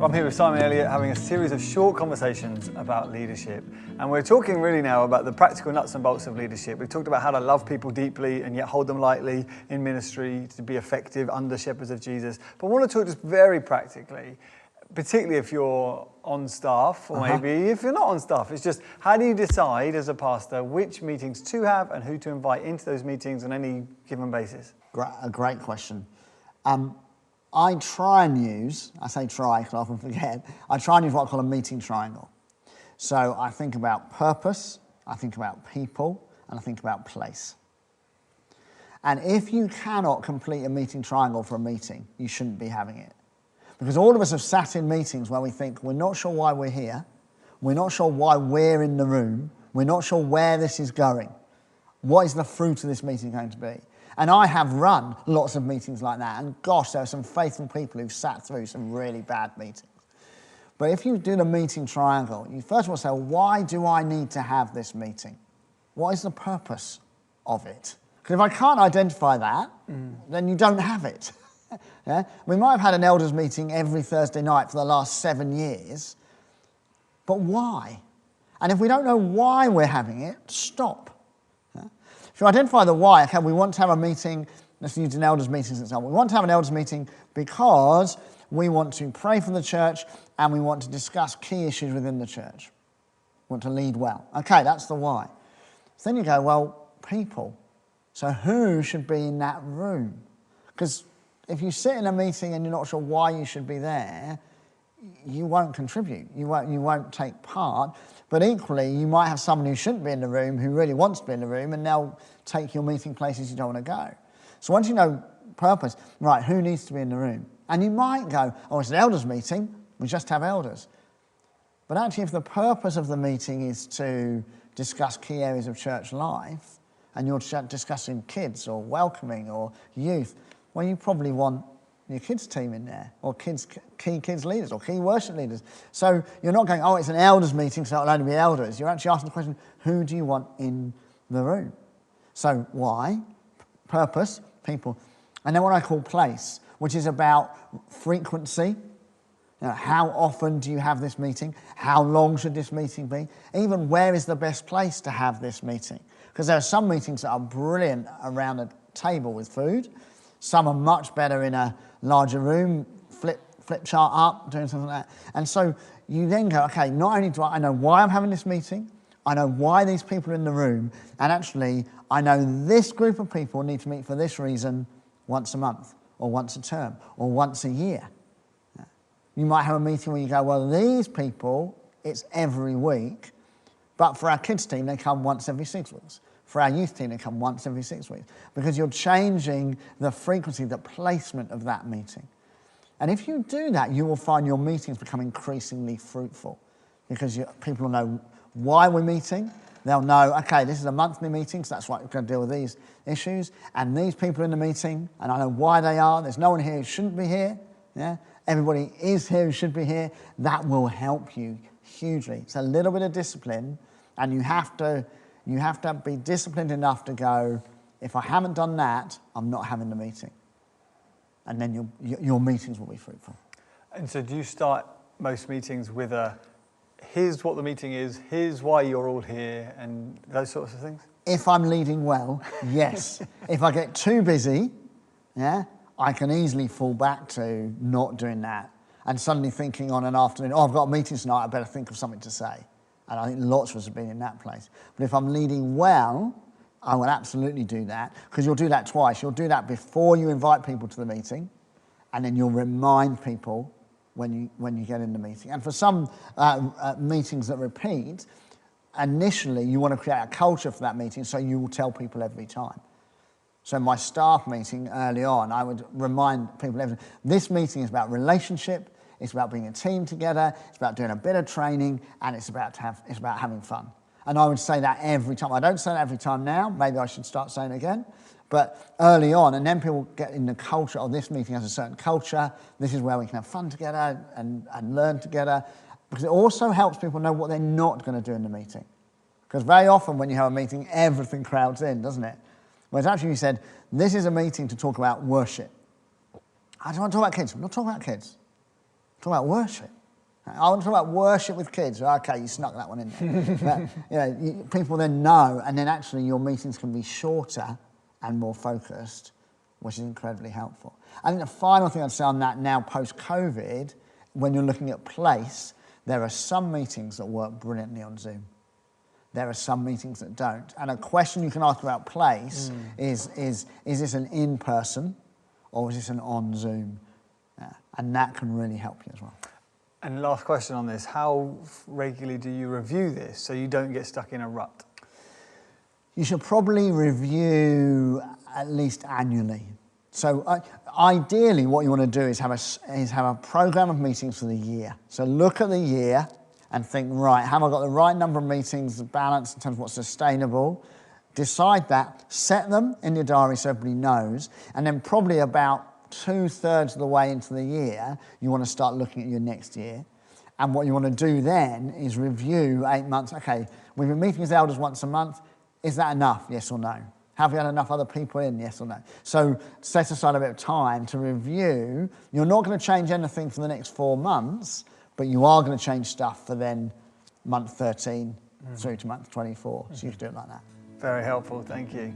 I'm here with Simon Elliott having a series of short conversations about leadership. And we're talking really now about the practical nuts and bolts of leadership. We've talked about how to love people deeply and yet hold them lightly in ministry, to be effective under shepherds of Jesus. But I want to talk just very practically, particularly if you're on staff, or maybe if you're not on staff. It's just, how do you decide as a pastor which meetings to have and who to invite into those meetings on any given basis? A great question. I try and use, I say try because I often forget, I try and use what I call a meeting triangle. So I think about purpose, I think about people, and I think about place. And if you cannot complete a meeting triangle for a meeting, you shouldn't be having it. Because all of us have sat in meetings where we think we're not sure why we're here, we're not sure why we're in the room, we're not sure where this is going. What is the fruit of this meeting going to be? And I have run lots of meetings like that, and gosh, there are some faithful people who've sat through some really bad meetings. But if you do the meeting triangle, you first of all say, why do I need to have this meeting? What is the purpose of it? Because if I can't identify that, then you don't have it. Yeah? We might have had an elders meeting every Thursday night for the last 7 years, but why? And if we don't know why we're having it, stop. If you identify the why, okay, we want to have a meeting, let's use an elders meeting as an example. We want to have an elders meeting because we want to pray for the church and we want to discuss key issues within the church. We want to lead well. Okay, that's the why. So then you go, well, people. So who should be in that room? Because if you sit in a meeting and you're not sure why you should be there, you won't contribute, you won't take part. But equally, you might have someone who shouldn't be in the room who really wants to be in the room, and they'll take your meeting places you don't want to go. So once you know purpose, right, who needs to be in the room? And you might go, oh, it's an elders meeting, we just have elders. But actually, if the purpose of the meeting is to discuss key areas of church life, and you're discussing kids or welcoming or youth, well, you probably want your kids team in there, or key kids leaders, or key worship leaders. So you're not going, oh, it's an elders meeting, so it'll only be elders. You're actually asking the question, who do you want in the room? So why, purpose, people, and then what I call place, which is about frequency. You know, how often do you have this meeting? How long should this meeting be? Even where is the best place to have this meeting? Because there are some meetings that are brilliant around a table with food. Some are much better in a larger room, flip chart up, doing something like that. And so you then go, okay, not only do I know why I'm having this meeting, I know why these people are in the room, and actually I know this group of people need to meet for this reason once a month, or once a term, or once a year. You might have a meeting where you go, well, these people, it's every week, but for our kids team, they come once every 6 weeks. For our youth team, they come once every 6 weeks, because you're changing the frequency, the placement of that meeting. And if you do that, you will find your meetings become increasingly fruitful, because people will know why we're meeting. They'll know, okay, this is a monthly meeting, so that's why we're going to deal with these issues. And these people are in the meeting, and I know why they are. There's no one here who shouldn't be here. Yeah? Everybody is here who should be here. That will help you hugely. It's a little bit of discipline, and you have to be disciplined enough to go, if I haven't done that, I'm not having the meeting. And then your meetings will be fruitful. And so do you start most meetings with here's what the meeting is, here's why you're all here, and those sorts of things? If I'm leading well, yes. If I get too busy, yeah, I can easily fall back to not doing that and suddenly thinking on an afternoon, oh, I've got a meeting tonight, I better think of something to say. And I think lots of us have been in that place. But if I'm leading well, I will absolutely do that, because you'll do that twice. You'll do that before you invite people to the meeting, and then you'll remind people when you get in the meeting. And for some meetings that repeat, initially you want to create a culture for that meeting, so you will tell people every time. So in my staff meeting early on, I would remind people, this meeting is about relationship, it's about being a team together, it's about doing a bit of training, and it's about having fun. And I would say that every time. I don't say that every time now, maybe I should start saying it again, but early on, and then people get in the culture of this meeting has a certain culture, this is where we can have fun together and learn together, because it also helps people know what they're not going to do in the meeting. Because very often when you have a meeting, everything crowds in, doesn't it? Whereas actually you said, this is a meeting to talk about worship. I don't want to talk about kids. I'm not talking about kids. I'm Talk about worship. I want to talk about worship with kids. Okay, you snuck that one in there. But, people then know, and then actually your meetings can be shorter and more focused, which is incredibly helpful. I think the final thing I'd say on that now post-COVID, when you're looking at place, there are some meetings that work brilliantly on Zoom. There are some meetings that don't. And a question you can ask about place is this an in-person or is this an on Zoom? And that can really help you as well. And last question on this, how regularly do you review this so you don't get stuck in a rut? You should probably review at least annually. So ideally what you want to do is have a program of meetings for the year. So look at the year and think, right, have I got the right number of meetings balanced in terms of what's sustainable? Decide that, set them in your diary so everybody knows, and then probably about 2/3 of the way into the year, you want to start looking at your next year. And what you want to do then is review 8 months. Okay, we've been meeting as elders once a month. Is that enough, yes or no? Have we had enough other people in, yes or no? So set aside a bit of time to review. You're not going to change anything for the next 4 months, but you are going to change stuff for then month 13 through to month 24. So you can do it like that. Very helpful, thank you.